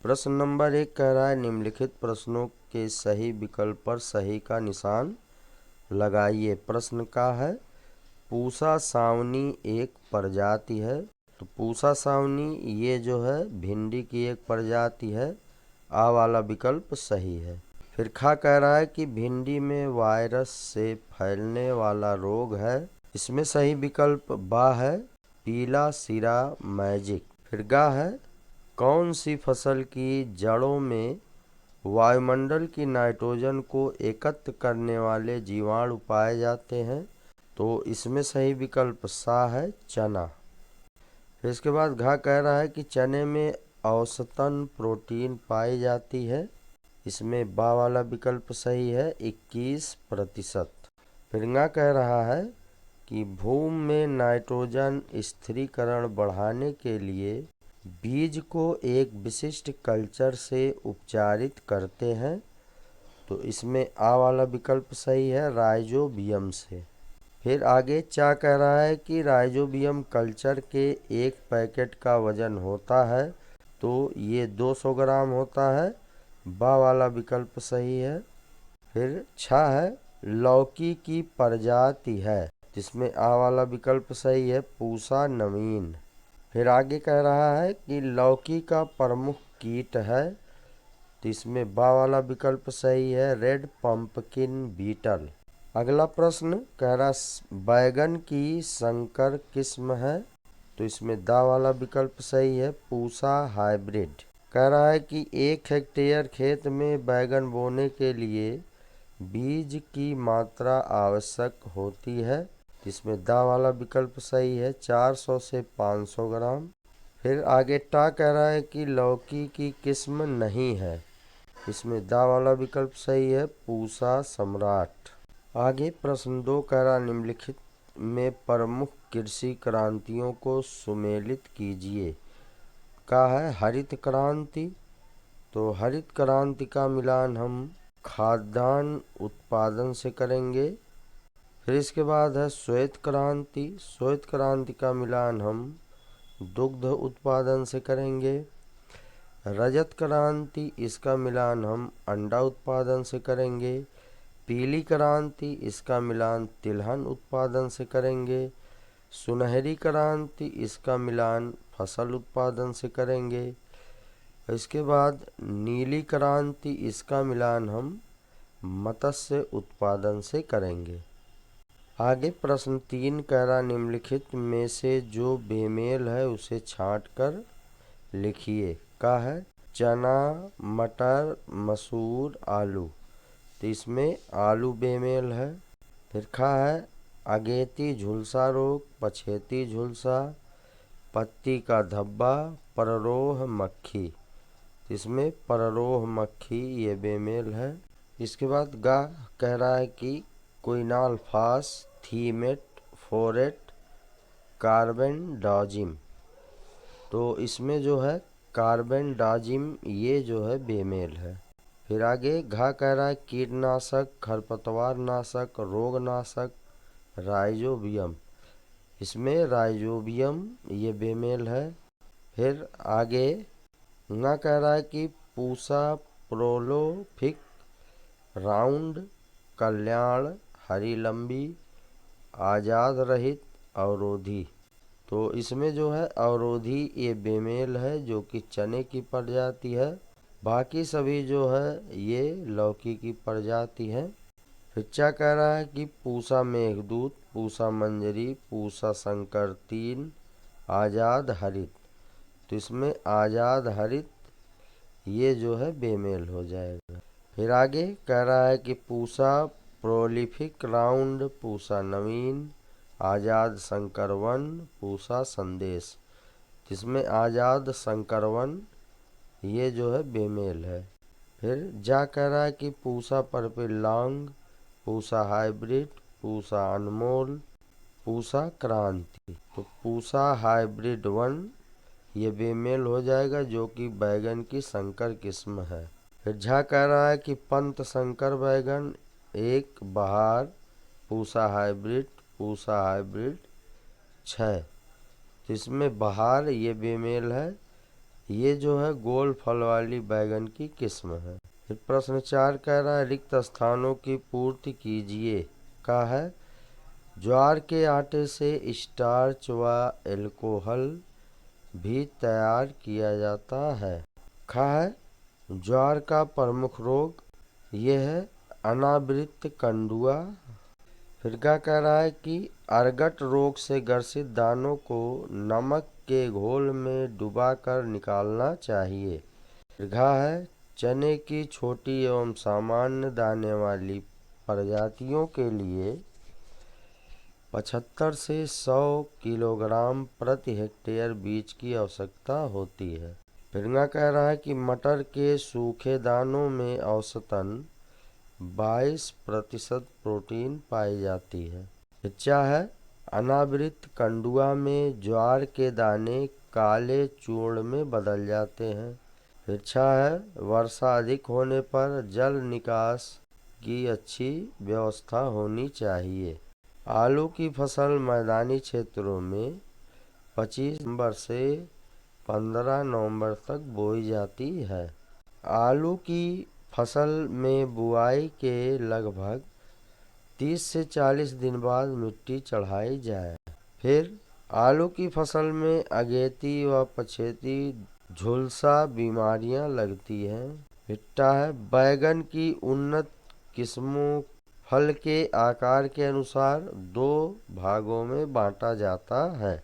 प्रश्न नंबर 1 कह रहा है निम्नलिखित प्रश्नों के सही विकल्प पर सही का निशान लगाइए। प्रश्न का है पूसा सावनी एक प्रजाति है। तो पूसा सावनी ये जो है भिंडी की एक प्रजाति है। आ वाला विकल्प सही है। फिर खा कह रहा है कि भिंडी में वायरस से फैलने वाला रोग है। इसमें सही विकल्प बा है पीला सिरा मैजिक। फिर गा है कौन सी फसल की जड़ों में वायुमंडल की नाइट्रोजन को एकत्र करने वाले जीवाणु पाए जाते हैं। तो इसमें सही विकल्प सा है चना। फिर इसके बाद घा कह रहा है कि चने में औसतन प्रोटीन पाई जाती है। इसमें बा वाला विकल्प सही है 21%। फिर ङा कह रहा है कि भूमि में नाइट्रोजन स्थिरीकरण बढ़ाने के लिए बीज को एक विशिष्ट कल्चर से उपचारित करते हैं। तो इसमें आ वाला विकल्प सही है राइजोबियम से। फिर आगे चा कह रहा है कि राइजोबियम कल्चर के एक पैकेट का वजन होता है। तो ये 200 ग्राम होता है। बा वाला विकल्प सही है। फिर छा है लौकी की प्रजाति है। जिसमें आ वाला विकल्प सही है पूसा नवीन। फिर आगे कह रहा है कि लौकी का प्रमुख कीट है। तो इसमें बा वाला विकल्प सही है रेड पंपकिन बीटल। अगला प्रश्न कह रहा बैगन की संकर किस्म है। तो इसमें दा वाला विकल्प सही है पूसा हाइब्रिड। कह रहा है कि 1 हेक्टेयर खेत में बैगन बोने के लिए बीज की मात्रा आवश्यक होती है। इसमें दा वाला विकल्प सही है 400 से 500 ग्राम। फिर आगे टा कह रहा है कि लौकी की किस्म नहीं है। इसमें दा वाला विकल्प सही है पूसा सम्राट। आगे प्रश्न 2 कह रहा निम्नलिखित में प्रमुख कृषि क्रांतियों को सुमेलित कीजिए। का है हरित क्रांति। तो हरित क्रांति का मिलान हम खाद्यान्न उत्पादन से करेंगे। फिर इसके बाद है श्वेत क्रांति। श्वेत क्रांति का मिलान हम दुग्ध उत्पादन से करेंगे। रजत क्रांति इसका मिलान हम अंडा उत्पादन से करेंगे। पीली क्रांति इसका मिलान तिलहन उत्पादन से करेंगे। सुनहरी क्रांति इसका मिलान फसल उत्पादन से करेंगे। इसके बाद नीली क्रांति इसका मिलान हम मत्स्य उत्पादन से करेंगे। आगे प्रश्न 3 कह रहा निम्नलिखित में से जो बेमेल है उसे छांट कर लिखिए। का है चना मटर मसूर आलू। तो इसमें आलू बेमेल है। फिर खा है अगेती झुलसा रोग पछेती झुलसा पत्ती का धब्बा पररोह मक्खी। तो इसमें पररोह मक्खी ये बेमेल है। इसके बाद गा कह रहा है कि क्विनाल्फास थीमेट फोरेट कार्बेंडाजिम। तो इसमें जो है कार्बेंडाजिम ये जो है बेमेल है। फिर आगे घा कह रहा है कीटनाशक खरपतवार नाशक रोगनाशक राइजोबियम। इसमें राइजोबियम ये बेमेल है। फिर आगे ना कह रहा है कि पूसा प्रोलोफिक राउंड कल्याण हरी लंबी आज़ाद रहित अवरोधी। तो इसमें जो है अवरोधी ये बेमेल है जो कि चने की प्रजाति है। बाकी सभी जो है ये लौकी की प्रजाति है। फिर क्या कह रहा है कि पूसा मेघदूत पूसा मंजरी पूसा शंकर 3 आज़ाद हरित। तो इसमें आज़ाद हरित ये जो है बेमेल हो जाएगा। फिर आगे कह रहा है कि पूसा प्रोलिफिक राउंड पूसा नवीन आज़ाद शंकर 1 पूसा संदेश। जिसमें आज़ाद शंकर 1 ये जो है बेमेल है। फिर जा कह रहा है कि Pusa purple long Pusa hybrid Pusa Anmol Pusa Kranti. तो पूसा हाइब्रिड 1 ये बेमेल हो जाएगा जो कि बैगन की संकर किस्म है। फिर झा कह रहा है कि पंत संकर बैगन एक बहार पूसा हाइब्रिड 6। तो इसमें बहार ये बेमेल है ये जो है गोल फल वाली बैगन की किस्म है। फिर प्रश्न 4 कह रहा है रिक्त स्थानों की पूर्ति कीजिए। का है ज्वार के आटे से स्टार्च व एल्कोहल भी तैयार किया जाता है। खा है ज्वार का प्रमुख रोग ये है अनावृत कंडुआ। फिर क्या कह रहा है कि अर्गट रोग से ग्रसित दानों को नमक के घोल में डुबाकर निकालना चाहिए। फिर घा है चने की छोटी एवं सामान्य दाने वाली प्रजातियों के लिए 75 से 100 किलोग्राम प्रति हेक्टेयर बीज की आवश्यकता होती है। फिर कह रहा है कि मटर के सूखे दानों में औसतन 22% प्रोटीन पाई जाती है। हिच्चा है अनावृत कंडुआ में ज्वार के दाने काले चूर्ण में बदल जाते हैं। हिच्चा है वर्षा अधिक होने पर जल निकास की अच्छी व्यवस्था होनी चाहिए। आलू की फसल मैदानी क्षेत्रों में 25 नवंबर से 15 नवंबर तक बोई जाती है। आलू की फसल में बुआई के लगभग 30 से 40 दिन बाद मिट्टी चढ़ाई जाए। फिर आलू की फसल में अगेती व पछेती झुलसा बीमारियां लगती हैं। हिट्टा है बैगन की उन्नत किस्मों फल के आकार के अनुसार 2 भागों में बांटा जाता है।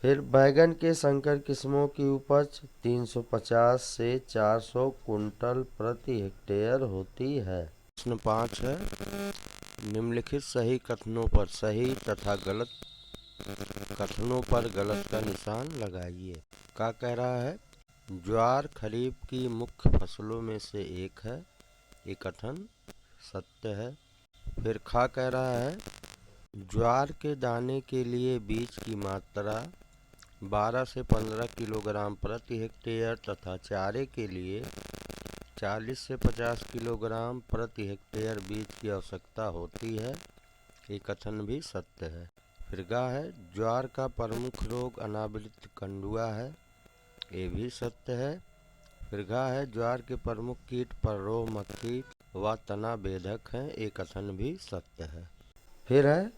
फिर बैगन के संकर किस्मों की उपज 350 से 400 कुंटल प्रति हेक्टेयर होती है। प्रश्न 5 है निम्नलिखित सही कथनों पर सही तथा गलत कथनों पर गलत का निशान लगाइए। क्या कह रहा है ज्वार खरीफ की मुख्य फसलों में से एक है, ये कथन सत्य है। फिर खा कह रहा है ज्वार के दाने के लिए बीज की मात्रा 12 से 15 किलोग्राम प्रति हेक्टेयर तथा चारे के लिए 40 से 50 किलोग्राम प्रति हेक्टेयर बीज की आवश्यकता होती है, ये कथन भी सत्य है। फिर गा है ज्वार का प्रमुख रोग अनावृत कंडुआ है, ये भी सत्य है। फिर घा है ज्वार के प्रमुख कीट पररोह मक्खी व तना बेधक हैं, ये कथन भी सत्य है। फिर है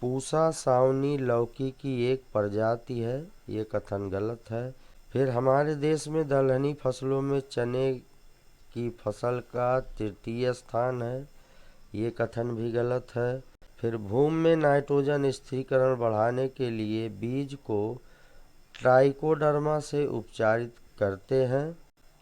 पूसा सावनी लौकी की एक प्रजाति है, ये कथन गलत है। फिर हमारे देश में दलहनी फसलों में चने की फसल का तृतीय स्थान है, ये कथन भी गलत है। फिर भूमि में नाइट्रोजन स्थिरीकरण बढ़ाने के लिए बीज को ट्राइकोडर्मा से उपचारित करते हैं,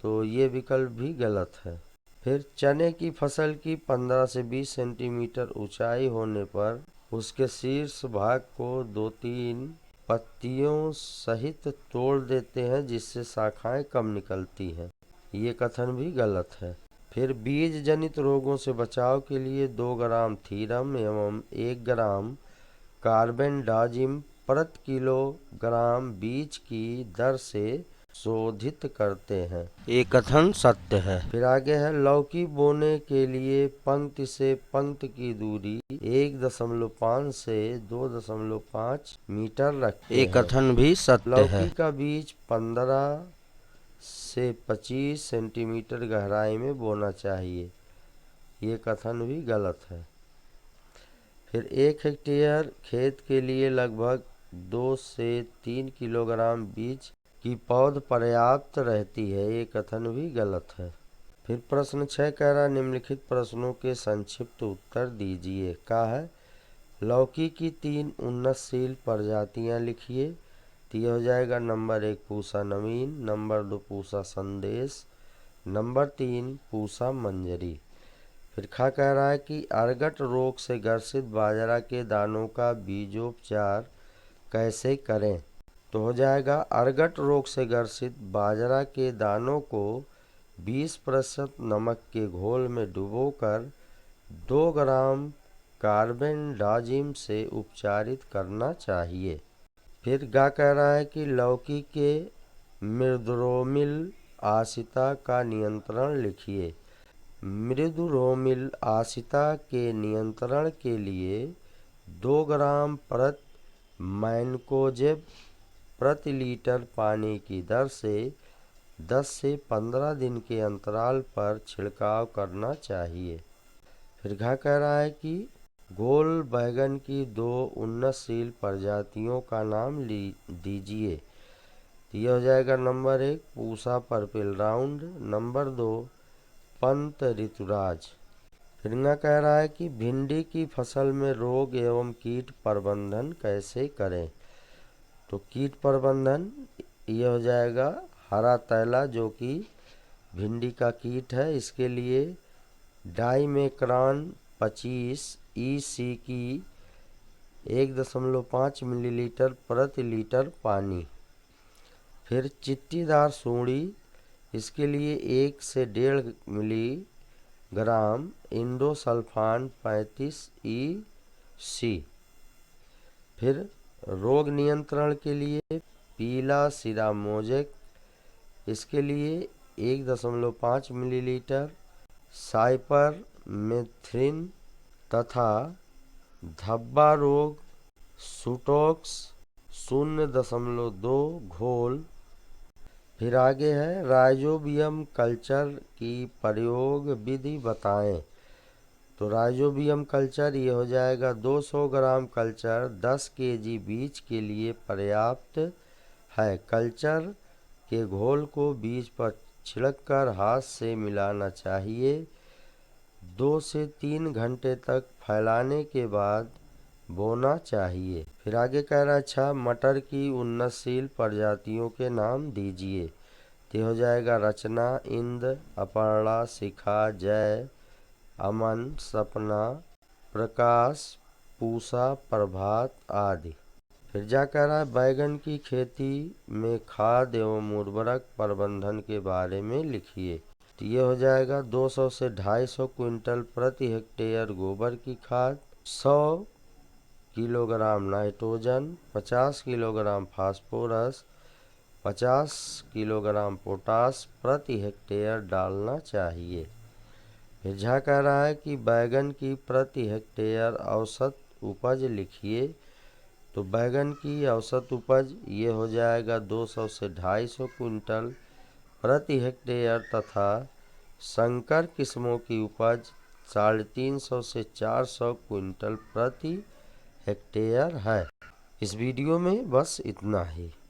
तो ये विकल्प भी गलत है। फिर चने की फसल की 15 से 20 सेंटीमीटर ऊंचाई होने पर उसके शीर्ष भाग को 2-3 पत्तियों सहित तोड़ देते हैं, जिससे शाखाएं कम निकलती हैं, ये कथन भी गलत है। फिर बीज जनित रोगों से बचाव के लिए 2 ग्राम थीरम एवं 1 ग्राम कार्बेंडाजिम प्रति किलोग्राम बीज की दर से शोधित करते हैं, ये कथन सत्य है। फिर आगे है लौकी बोने के लिए पंक्ति से पंक्ति की दूरी 1.5 से 2.5 मीटर रखते हैं, ये कथन भी सत्य है। लौकी का बीज 15 से 25 सेंटीमीटर गहराई में बोना चाहिए, ये कथन भी गलत है। फिर 1 हेक्टेयर खेत के लिए लगभग 2 से 3 किलोग्राम बीज की पौध पर्याप्त रहती है, ये कथन भी गलत है। फिर प्रश्न 6 कह रहा निम्नलिखित प्रश्नों के संक्षिप्त उत्तर दीजिए। का है लौकी की 3 उन्नतशील प्रजातियां लिखिए, तो ये हो जाएगा नंबर 1 पूसा नवीन, नंबर 2 पूसा संदेश, नंबर 3 पूसा मंजरी। फिर खा कह रहा है कि अर्गट रोग से ग्रसित बाजरा के दानों का बीजोपचार कैसे करें, तो हो जाएगा अर्गट रोग से ग्रसित बाजरा के दानों को 20% नमक के घोल में डुबोकर 2 ग्राम कार्बेंडाजिम से उपचारित करना चाहिए। फिर गा कह रहा है कि लौकी के मृदुरोमिल आशिता का नियंत्रण लिखिए। मृदुरोमिल आशिता के नियंत्रण के लिए 2 ग्राम प्रति मैनकोजेब प्रति लीटर पानी की दर से 10 से 15 दिन के अंतराल पर छिड़काव करना चाहिए। फिर घ कह रहा है कि गोल बैगन की 2 उन्नतशील प्रजातियों का नाम दीजिए। तो ये हो जाएगा number 1 Pusa purple round, number 2 Pant Rituraj. फिर न कह रहा है कि भिंडी की फसल में रोग एवं कीट प्रबंधन कैसे करें। तो कीट प्रबंधन ये हो जाएगा हरा तैला, जो कि भिंडी का कीट है। इसके लिए डाइमेक्रान 25 EC की 1.5 मिलीलीटर प्रति लीटर पानी। फिर चिट्टीदार सूंडी, इसके लिए 1 से 1.5 मिलीग्राम इंडोसल्फान 35 EC। फिर रोग नियंत्रण के लिए पीला सिरा मोजेक, इसके लिए 1.5 मिलीलीटर साइपर मेथ्रिन तथा धब्बा रोग सुटोक्स 0.2 घोल। फिर आगे है राइजोबियम कल्चर की प्रयोग विधि बताएं। तो राइजोबियम कल्चर ये हो जाएगा 200 ग्राम कल्चर 10 kg बीज के लिए पर्याप्त है। कल्चर के घोल को बीज पर छिड़ककर हाथ से मिलाना चाहिए। 2 से 3 घंटे तक फैलाने के बाद बोना चाहिए। फिर आगे कह रहा है अच्छा मटर की उन्नतशील प्रजातियों के नाम दीजिए। तो हो जाएगा रचना, इंद्र, अपर्णा, शिखा, जय, अमन, सपना, प्रकाश, पूसा, प्रभात आदि। फिर जा कह रहा है बैगन की खेती में खाद एवं उर्वरक प्रबंधन के बारे में लिखिए। तो ये हो जाएगा 200 से 250 क्विंटल प्रति हेक्टेयर गोबर की खाद, 100 kilogram nitrogen, 50 kilogram phosphorus, 50 kilogram potash प्रति हेक्टेयर डालना चाहिए। फिर झा कह रहा है कि बैगन की प्रति हेक्टेयर औसत उपज लिखिए। तो बैगन की औसत उपज ये हो जाएगा 200 से 250 क्विंटल प्रति हेक्टेयर तथा संकर किस्मों की उपज 350 से 400 क्विंटल प्रति हेक्टेयर है। इस वीडियो में बस इतना ही।